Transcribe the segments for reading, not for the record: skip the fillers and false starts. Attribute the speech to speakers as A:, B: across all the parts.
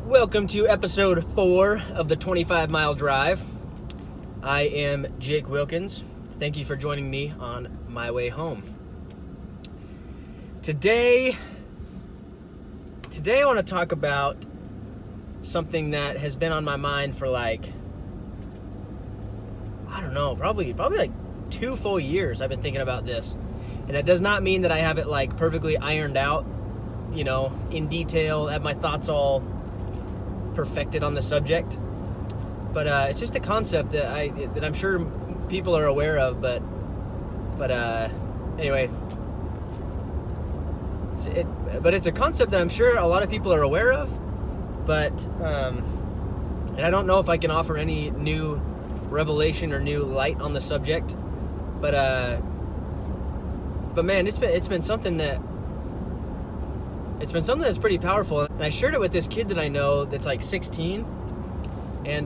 A: Welcome to episode 4 of the 25-mile drive. I am Jake Wilkins. Thank you for joining me on my way home. Today I want to talk about something that has been on my mind for probably like 2 full years. I've been thinking about this. And that does not mean that I have it perfectly ironed out, in detail, have my thoughts all perfected on the subject, but it's just a concept that I'm sure people are aware of. But anyway, it's a concept that I'm sure a lot of people are aware of. But and I don't know if I can offer any new revelation or new light on the subject. But man, it's been something that's pretty powerful. And I shared it with this kid that I know that's 16, and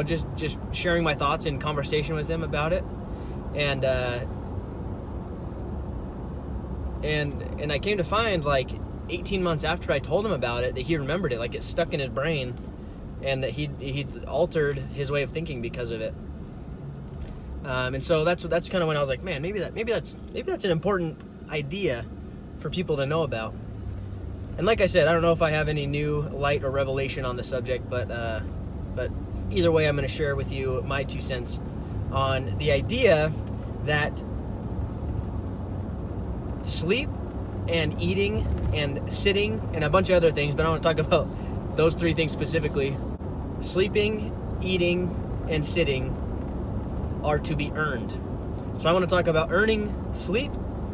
A: just sharing my thoughts in conversation with him about it. And I came to find 18 months after I told him about it that he remembered it, it stuck in his brain, and that he'd altered his way of thinking because of it. And so that's kind of when I was like, man, maybe that's an important idea for people to know about. And like I said, I don't know if I have any new light or revelation on the subject, but either way, I'm going to share with you my 2 cents on the idea that sleep and eating and sitting and a bunch of other things, but I want to talk about those 3 things specifically. Sleeping, eating, and sitting are to be earned. So I want to talk about earning sleep,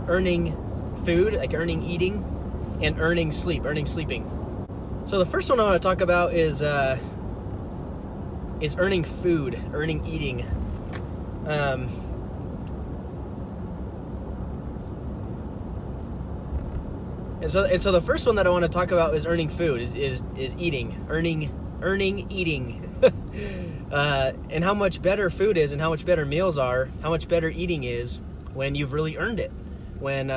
A: earning food, earning eating, and earning sleep, earning sleeping. So the first one I want to talk about is earning food, earning eating. And so the first one that I want to talk about is earning food, is eating, earning eating. And how much better food is, and how much better meals are, how much better eating is when you've really earned it, when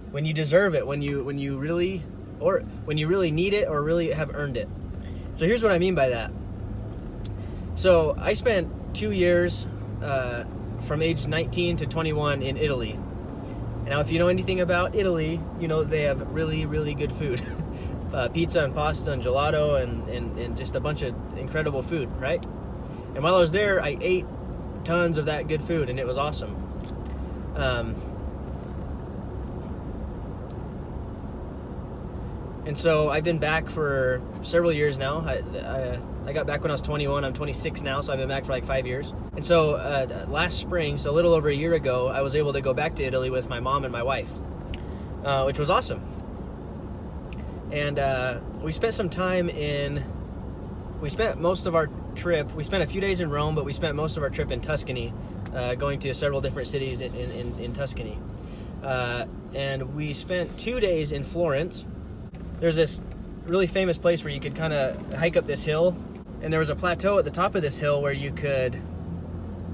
A: when you deserve it, when you really need it or really have earned it. So here's what I mean by that. So I spent 2 years from age 19 to 21 in Italy. And now if you know anything about Italy, you know they have really, really good food. Pizza and pasta and gelato and just a bunch of incredible food, right? And while I was there, I ate tons of that good food, and it was awesome. And so I've been back for several years now. I got back when I was 21. I'm 26 now, so I've been back for 5 years. And so last spring, so a little over a year ago, I was able to go back to Italy with my mom and my wife, which was awesome. And we spent some time we spent most of our trip, we spent a few days in Rome, but we spent most of our trip in Tuscany, going to several different cities in Tuscany. And we spent 2 days in Florence. There's this really famous place where you could kind of hike up this hill, and there was a plateau at the top of this hill where you could,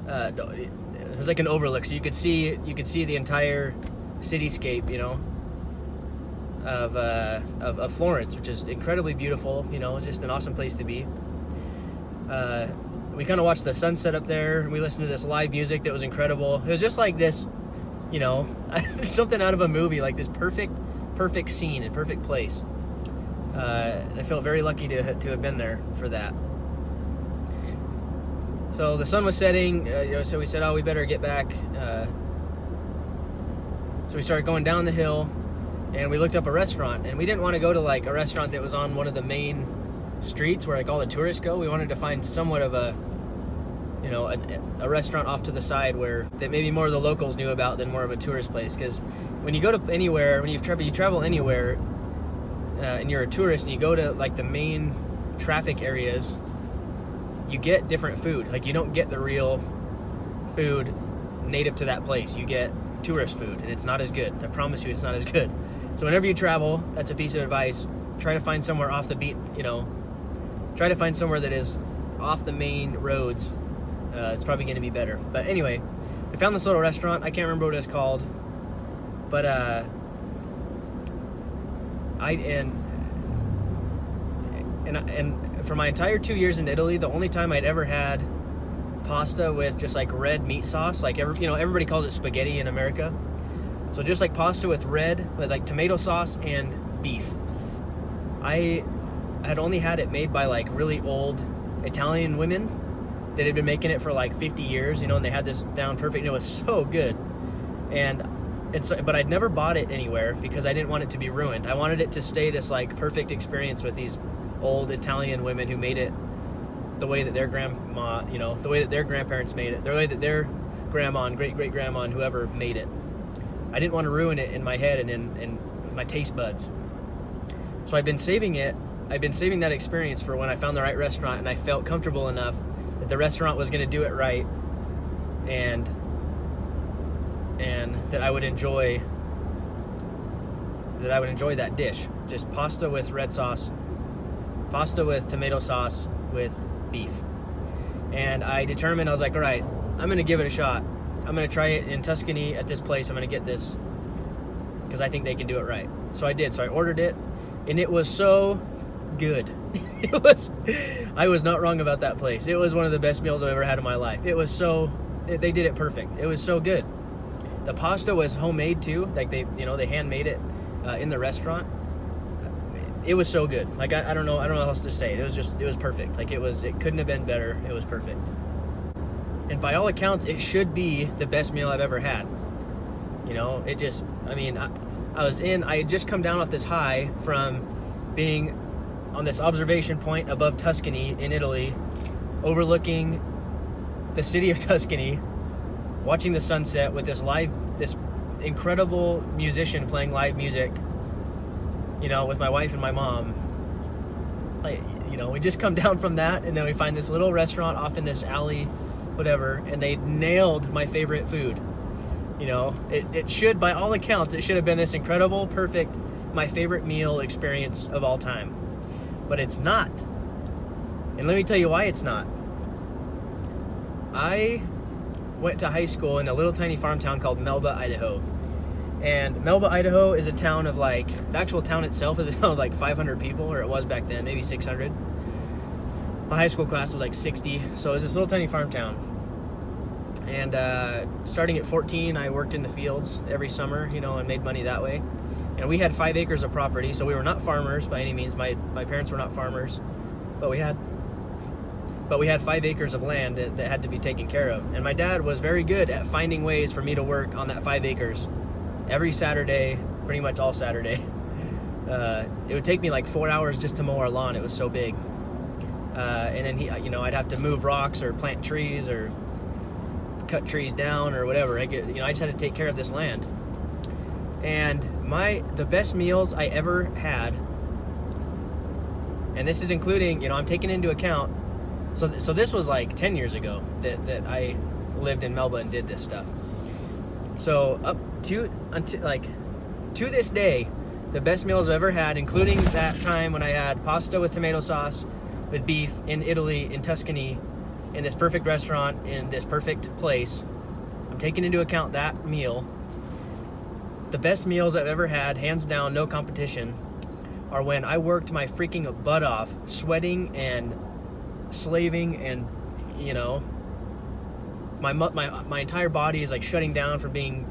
A: it was like an overlook, so you could see the entire cityscape, of Florence, which is incredibly beautiful, just an awesome place to be. We kind of watched the sunset up there, and we listened to this live music that was incredible. It was just like this, something out of a movie, like this perfect scene and perfect place. I felt very lucky to have been there for that. So the sun was setting, so we said, we better get back. So we started going down the hill, and we looked up a restaurant, and we didn't want to go to a restaurant that was on one of the main streets where all the tourists go. We wanted to find somewhat of a restaurant off to the side that maybe more of the locals knew about than more of a tourist place. Because when you go to anywhere, when you travel anywhere, and you're a tourist and you go to the main traffic areas, you get different food. You don't get the real food native to that place. You get tourist food, and it's not as good. I promise you, it's not as good. So whenever you travel, that's a piece of advice. Try to find somewhere off the beat, try to find somewhere that is off the main roads. It's probably going to be better. But anyway, we found this little restaurant. I can't remember what it's called, but And for my entire 2 years in Italy, the only time I'd ever had pasta with just like red meat sauce, like everybody calls it spaghetti in America. So just like pasta with like tomato sauce and beef. I had only had it made by like really old Italian women that had been making it for like 50 years, and they had this down perfect, and it was so good. But I'd never bought it anywhere because I didn't want it to be ruined. I wanted it to stay this like perfect experience with these old Italian women who made it the way that their grandma, the way that their grandparents made it, the way that their grandma and great-great-grandma and whoever made it. I didn't want to ruin it in my head and in my taste buds. So I'd been saving that experience for when I found the right restaurant and I felt comfortable enough that the restaurant was going to do it right and that I would enjoy that dish. Just pasta with red sauce, pasta with tomato sauce with beef. And I determined, I was like, all right, I'm going to give it a shot. I'm going to try it in Tuscany at this place. I'm going to get this because I think they can do it right. So I did. So I ordered it, and it was so good. I was not wrong about that place. It was one of the best meals I've ever had in my life. They did it perfect. It was so good. The pasta was homemade too. Like they handmade it in the restaurant. It was so good. Like I don't know how else to say it. It was perfect. Like it couldn't have been better. It was perfect. And by all accounts, it should be the best meal I've ever had. I had just come down off this high from being on this observation point above Tuscany in Italy, overlooking the city of Tuscany, watching the sunset with this incredible musician playing live music, with my wife and my mom. We just come down from that, and then we find this little restaurant off in this alley, whatever, and they nailed my favorite food. It should, by all accounts, it should have been this incredible, perfect, my favorite meal experience of all time. But it's not. And let me tell you why it's not. I went to high school in a little tiny farm town called Melba, Idaho. And Melba, Idaho is a town of the actual town itself is a town of like 500 people, or it was back then, maybe 600. My high school class was like 60, so it was this little tiny farm town. And starting at 14, I worked in the fields every summer, and made money that way. And we had 5 acres of property, so we were not farmers by any means. My parents were not farmers, but we had 5 acres of land that had to be taken care of. And my dad was very good at finding ways for me to work on that 5 acres every Saturday, pretty much all Saturday. It would take me like 4 hours just to mow our lawn. It was so big. And then I'd have to move rocks or plant trees or cut trees down or whatever. I just had to take care of this land. And the best meals I ever had, and this is including, I'm taking into account, so this was like 10 years ago that I lived in Melbourne and did this stuff. So up to this day, the best meals I've ever had, including that time when I had pasta with tomato sauce with beef in Italy, in Tuscany, in this perfect restaurant, in this perfect place. I'm taking into account that meal. The best meals I've ever had, hands down, no competition, are when I worked my freaking butt off, sweating and slaving, and my entire body is like shutting down from being,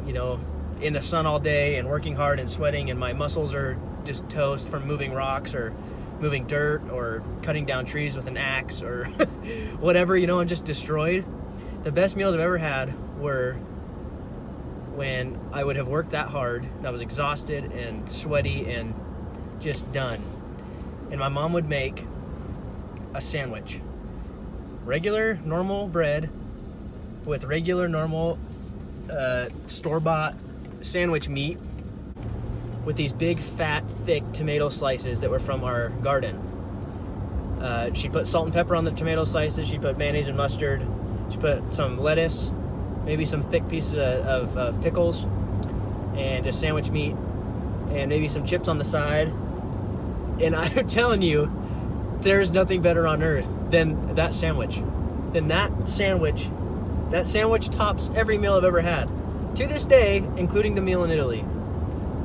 A: in the sun all day and working hard and sweating, and my muscles are just toast from moving rocks or moving dirt or cutting down trees with an axe or whatever, I'm just destroyed. The best meals I've ever had were when I would have worked that hard and I was exhausted and sweaty and just done. And my mom would make a sandwich. Regular, normal bread with regular, normal, store-bought sandwich meat with these big, fat, thick tomato slices that were from our garden. She put salt and pepper on the tomato slices. She put mayonnaise and mustard. She put some lettuce, maybe some thick pieces of pickles, and just sandwich meat, and maybe some chips on the side. And I'm telling you, there's nothing better on earth than that sandwich. That sandwich tops every meal I've ever had. To this day, including the meal in Italy.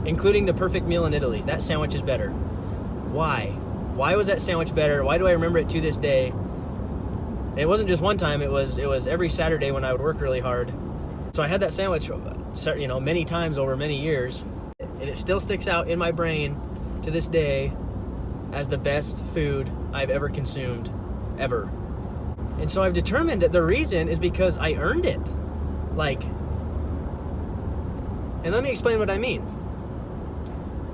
A: including the perfect meal in Italy. That sandwich is better. Why? Why was that sandwich better? Why do I remember it to this day? And it wasn't just one time. It was every Saturday when I would work really hard. So I had that sandwich, many times over many years, and it still sticks out in my brain to this day as the best food I've ever consumed, ever. And so I've determined that the reason is because I earned it. And let me explain what I mean.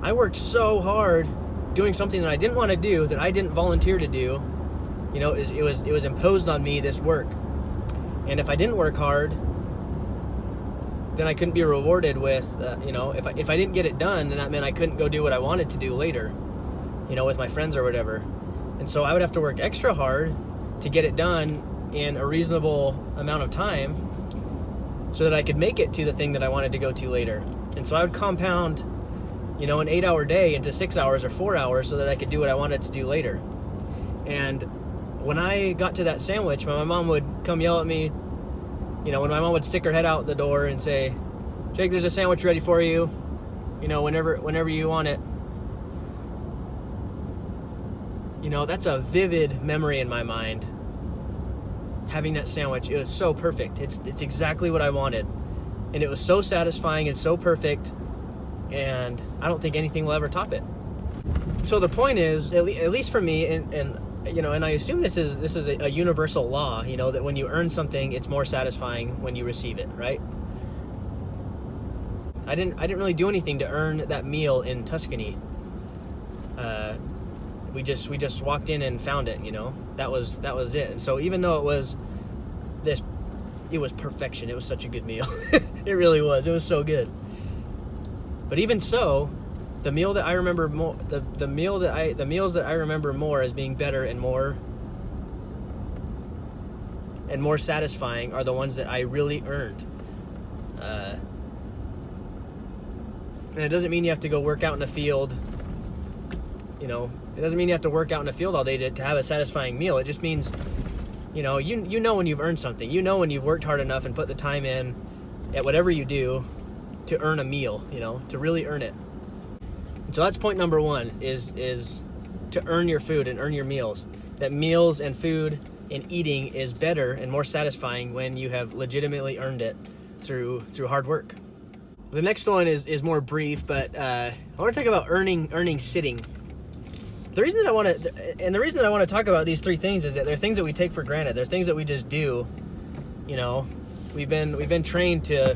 A: I worked so hard doing something that I didn't want to do, that I didn't volunteer to do. It was imposed on me, this work. And if I didn't work hard, then I couldn't be rewarded with, if I didn't get it done, then that meant I couldn't go do what I wanted to do later, with my friends or whatever. And so I would have to work extra hard to get it done in a reasonable amount of time so that I could make it to the thing that I wanted to go to later. And so I would compound, an 8-hour day into 6 hours or 4 hours so that I could do what I wanted to do later. And when I got to that sandwich, when my mom would come yell at me, when my mom would stick her head out the door and say, "Jake, there's a sandwich ready for you, whenever you want it." That's a vivid memory in my mind. Having that sandwich, it was so perfect. It's exactly what I wanted. And it was so satisfying and so perfect, and I don't think anything will ever top it. So the point is, at least for me, and I assume this is a universal law, that when you earn something, it's more satisfying when you receive it, right? I didn't really do anything to earn that meal in Tuscany. We just walked in and found it, that was it. And so even though it was perfection. It was such a good meal. It really was. It was so good. But even so, the meal that I remember more, the meals that I remember more as being better and more satisfying are the ones that I really earned. And it doesn't mean you have to go work out in a field. It doesn't mean you have to work out in a field all day to have a satisfying meal. It just means, you know when you've earned something. You know when you've worked hard enough and put the time in at whatever you do to earn a meal, to really earn it. And so that's point number one, is to earn your food and earn your meals. That meals and food and eating is better and more satisfying when you have legitimately earned it through hard work. The next one is more brief, but I want to talk about earning sitting. The reason that I want to talk about these three things is that they're things that we take for granted. They're things that we just do. We've been trained to.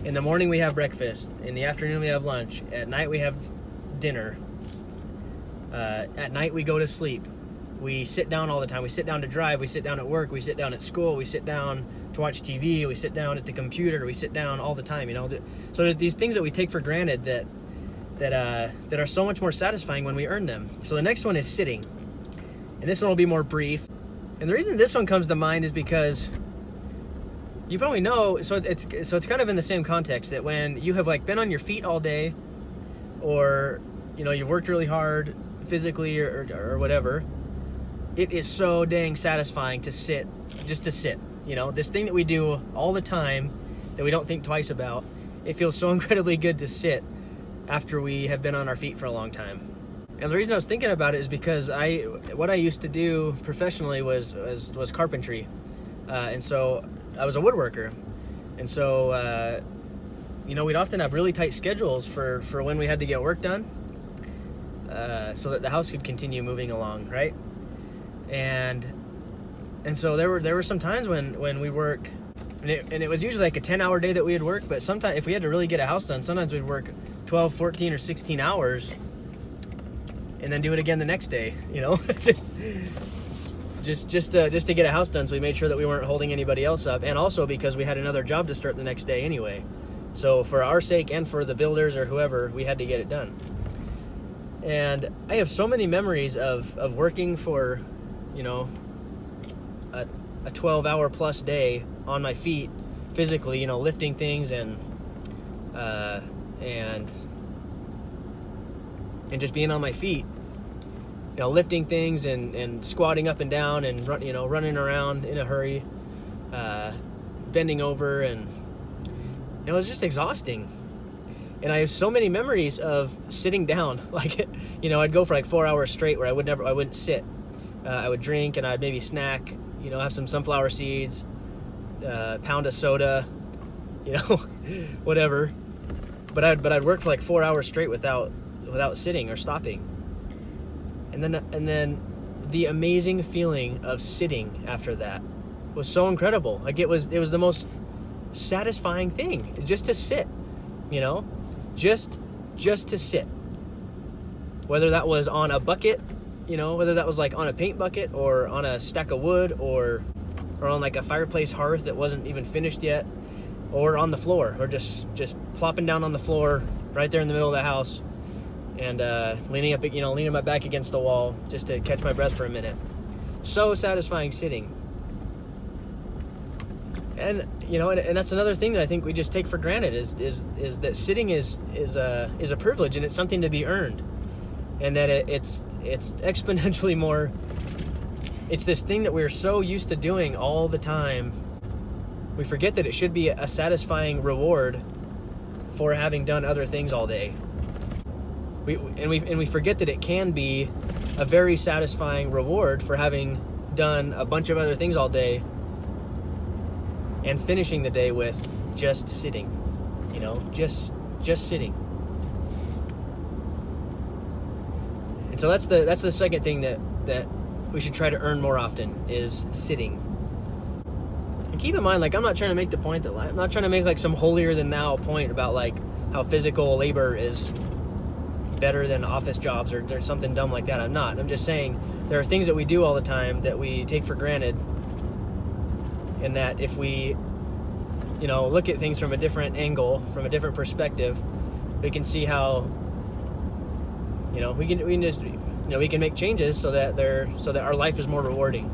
A: In the morning we have breakfast. In the afternoon we have lunch. At night we have dinner. At night we go to sleep. We sit down all the time. We sit down to drive. We sit down at work. We sit down at school. We sit down to watch TV. We sit down at the computer. We sit down all the time. So these things that we take for granted that are so much more satisfying when we earn them. So the next one is sitting, and this one will be more brief. And the reason this one comes to mind is because you probably know. So it's kind of in the same context that when you have been on your feet all day, or you've worked really hard physically or whatever. It is so dang satisfying to sit, just to sit. This thing that we do all the time that we don't think twice about. It feels so incredibly good to sit after we have been on our feet for a long time. And the reason I was thinking about it is because what I used to do professionally was carpentry. And so I was a woodworker. And so, we'd often have really tight schedules for when we had to get work done, so that the house could continue moving along, right? And so there were some times when we work, and it was usually a 10-hour day that we would work, but sometimes if we had to really get a house done, sometimes we'd work 12, 14, or 16 hours and then do it again the next day, just to get a house done, so we made sure that we weren't holding anybody else up, and also because we had another job to start the next day anyway. So for our sake and for the builders or whoever, we had to get it done. And I have so many memories of working for a 12-hour plus day on my feet physically, lifting things and just being on my feet, lifting things and squatting up and down and running around in a hurry, bending over, and it was just exhausting. And I have so many memories of sitting down. Like, I'd go for like 4 hours straight where I wouldn't sit. I would drink, and I'd maybe snack, have some sunflower seeds, pound of soda, whatever. But I'd work for like 4 hours straight without sitting or stopping. And then the amazing feeling of sitting after that was so incredible. Like, it was the most satisfying thing, just to sit, just to sit. Whether that was on a bucket, whether that was like on a paint bucket or on a stack of wood or on like a fireplace hearth that wasn't even finished yet, or on the floor, or just plopping down on the floor right there in the middle of the house and leaning my back against the wall just to catch my breath for a minute. So satisfying sitting. And and that's another thing that I think we just take for granted is that sitting is a privilege, and it's something to be earned, and that it's exponentially more. It's this thing that we're so used to doing all the time. We forget that it should be a satisfying reward for having done other things all day. We forget that it can be a very satisfying reward for having done a bunch of other things all day and finishing the day with just sitting, just sitting. And so that's the second thing that we should try to earn more often is sitting. And keep in mind, like, I'm not trying to make the point that I'm not trying to make like some holier than thou point about like how physical labor is better than office jobs or something dumb like that. I'm not. I'm just saying there are things that we do all the time that we take for granted, and that if we look at things from a different angle, from a different perspective, we can see how we can make changes so that our life is more rewarding.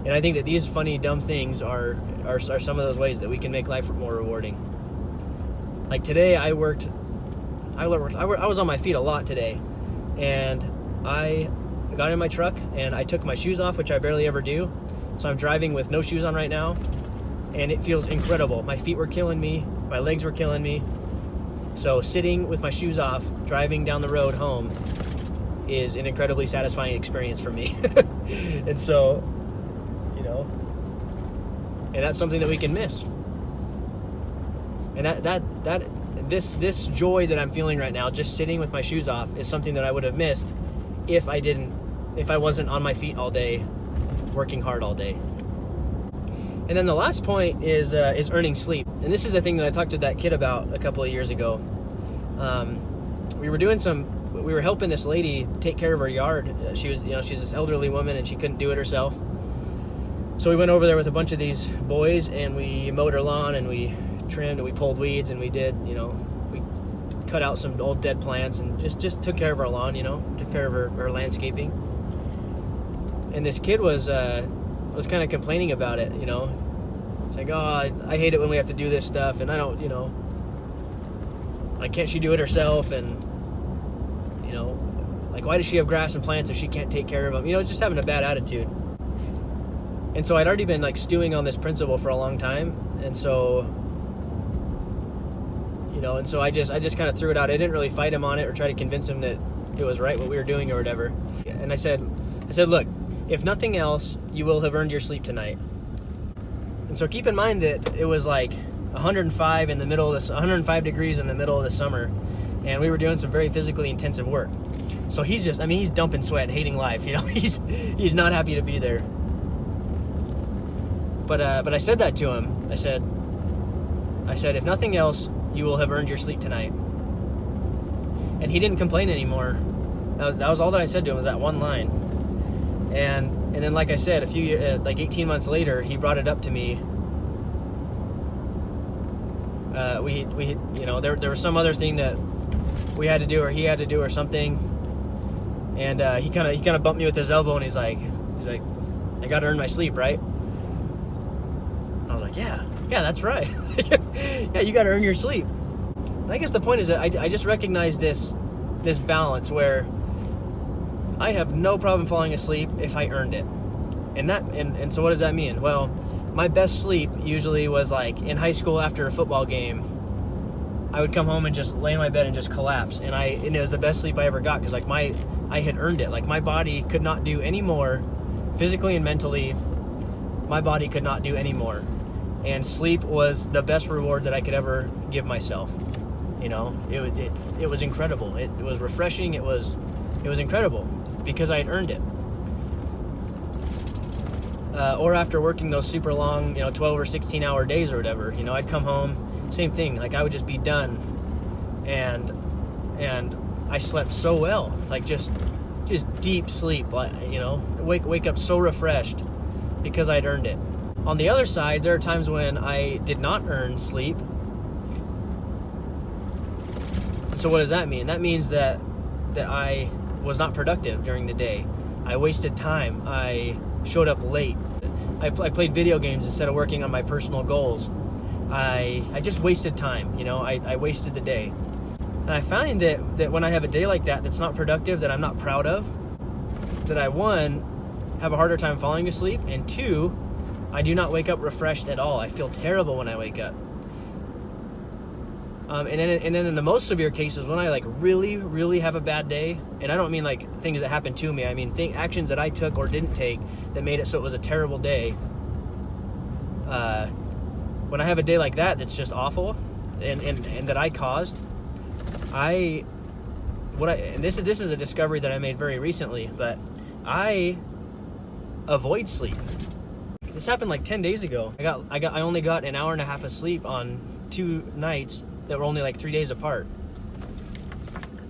A: And I think that these funny dumb things are some of those ways that we can make life more rewarding. Like today I was on my feet a lot today, and I got in my truck and I took my shoes off, which I barely ever do. So I'm driving with no shoes on right now, and it feels incredible. My feet were killing me, my legs were killing me. So sitting with my shoes off, driving down the road home is an incredibly satisfying experience for me. And so, and that's something that we can miss. And this joy that I'm feeling right now, just sitting with my shoes off, is something that I would have missed if I wasn't on my feet all day, working hard all day. And then the last point is earning sleep. And this is the thing that I talked to that kid about a couple of years ago. We were helping this lady take care of her yard. She's this elderly woman, and she couldn't do it herself. So we went over there with a bunch of these boys, and we mowed her lawn, and we trimmed, and we pulled weeds, and we cut out some old dead plants, and just took care of her lawn, took care of her landscaping. And this kid was kind of complaining about it, It's like, oh, I hate it when we have to do this stuff, and I don't, like, can't she do it herself? And, like, why does she have grass and plants if she can't take care of them? Just having a bad attitude. And so I'd already been, like, stewing on this principle for a long time, and so I just kind of threw it out. I didn't really fight him on it or try to convince him that it was right what we were doing or whatever. And I said, look, if nothing else, you will have earned your sleep tonight. And so keep in mind that it was like 105 degrees in the middle of the summer, and we were doing some very physically intensive work. So he's dumping sweat, hating life. He's not happy to be there. But I said that to him. I said, if nothing else, you will have earned your sleep tonight. And he didn't complain anymore. That was all that I said to him, was that one line. And then, like I said, a few years, like 18 months later, he brought it up to me. There was some other thing that we had to do, or he had to do, or something. And he kind of bumped me with his elbow, and he's like, I got to earn my sleep, right? I was like, yeah, that's right. Yeah, you got to earn your sleep. And I guess the point is that I just recognize this balance where I have no problem falling asleep if I earned it. And so what does that mean? Well, my best sleep usually was like in high school after a football game. I would come home and just lay in my bed and just collapse. And it was the best sleep I ever got, because like I had earned it. Like my body could not do any more, physically and mentally. My body could not do any more, and sleep was the best reward that I could ever give myself. You know, it was incredible. It was refreshing. It was incredible because I had earned it. Or after working those super long, 12 or 16 hour days or whatever, I'd come home, same thing. Like I would just be done, and I slept so well, like just deep sleep, wake up so refreshed because I'd earned it. On the other side, there are times when I did not earn sleep. So what does that mean? That means that I was not productive during the day. I wasted time. I showed up late. I played video games instead of working on my personal goals. I just wasted time. I wasted the day. And I find that when I have a day like that that's not productive, that I'm not proud of, that I, one, have a harder time falling asleep, and two, I do not wake up refreshed at all. I feel terrible when I wake up. And then in the most severe cases, when I like really, really have a bad day, and I don't mean like things that happened to me, I mean actions that I took or didn't take that made it so it was a terrible day. When I have a day like that that's just awful, and that I caused, this is a discovery that I made very recently, but I avoid sleep. This happened like 10 days ago. I only got an hour and a half of sleep on 2 nights that were only like 3 days apart.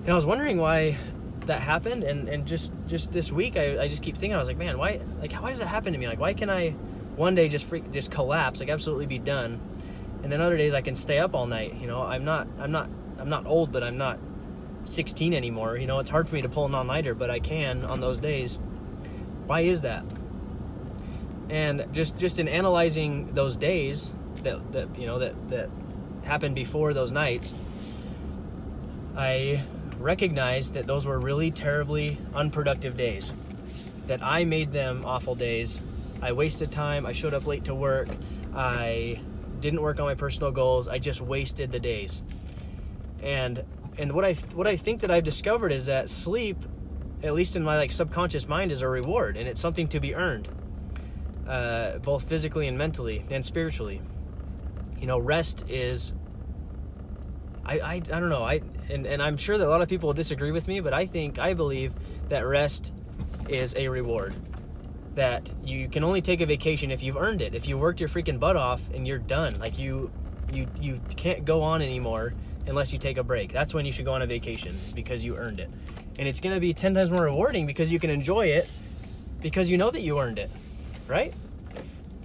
A: And I was wondering why that happened, and just this week I just keep thinking, I was like, man, why does that happen to me? Like, why can I one day just collapse, like absolutely be done, and then other days I can stay up all night? I'm not old, but I'm not 16 anymore. It's hard for me to pull an all-nighter, but I can on those days. Why is that? And just in analyzing those days that happened before those nights, I recognized that those were really terribly unproductive days, that I made them awful days. I wasted time. I showed up late to work. I didn't work on my personal goals. I just wasted the days. And what I think that I've discovered is that sleep, at least in my like subconscious mind, is a reward, and it's something to be earned, both physically and mentally and spiritually. Rest is, I don't know, and I'm sure that a lot of people will disagree with me, but I believe that rest is a reward, that you can only take a vacation if you've earned it. If you worked your freaking butt off and you're done, like you can't go on anymore unless you take a break. That's when you should go on a vacation, because you earned it. And it's going to be 10 times more rewarding because you can enjoy it because you know that you earned it, right?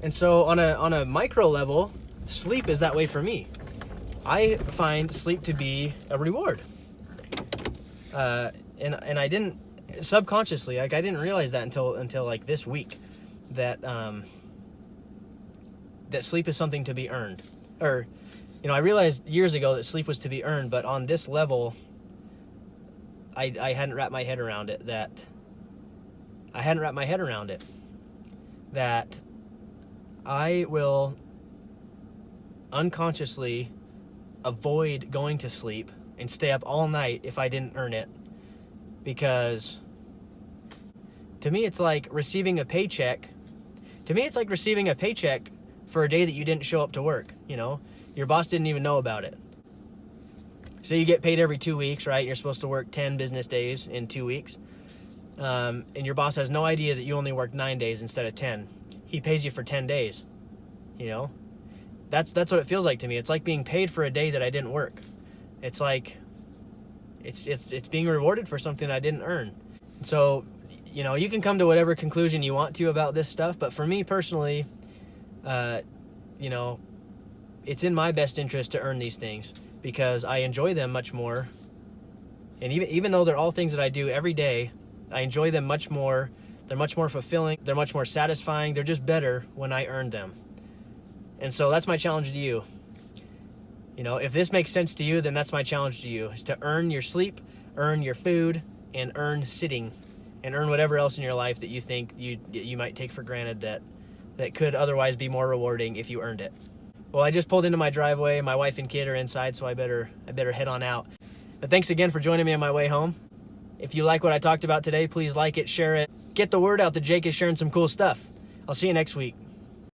A: And so on a micro level, sleep is that way for me. I find sleep to be a reward. And I didn't, subconsciously, like I didn't realize that until like this week, that that sleep is something to be earned. Or, I realized years ago that sleep was to be earned, but on this level, I hadn't wrapped my head around it. That I will unconsciously avoid going to sleep and stay up all night if I didn't earn it, because to me it's like receiving a paycheck. For a day that you didn't show up to work. Your boss didn't even know about it. So you get paid every 2 weeks, right? You're supposed to work 10 business days in 2 weeks. And your boss has no idea that you only worked 9 days instead of 10. He pays you for 10 days. That's what it feels like to me. It's like being paid for a day that I didn't work. It's like it's being rewarded for something I didn't earn. So, you can come to whatever conclusion you want to about this stuff, but for me personally, it's in my best interest to earn these things because I enjoy them much more. And even though they're all things that I do every day, I enjoy them much more. They're much more fulfilling. They're much more satisfying. They're just better when I earned them. And so that's my challenge to you. If this makes sense to you, then that's my challenge to you, is to earn your sleep, earn your food, and earn sitting, and earn whatever else in your life that you think you might take for granted that could otherwise be more rewarding if you earned it. Well, I just pulled into my driveway. My wife and kid are inside, so I better head on out. But thanks again for joining me on my way home. If you like what I talked about today, please like it, share it. Get the word out that Jake is sharing some cool stuff. I'll see you next week.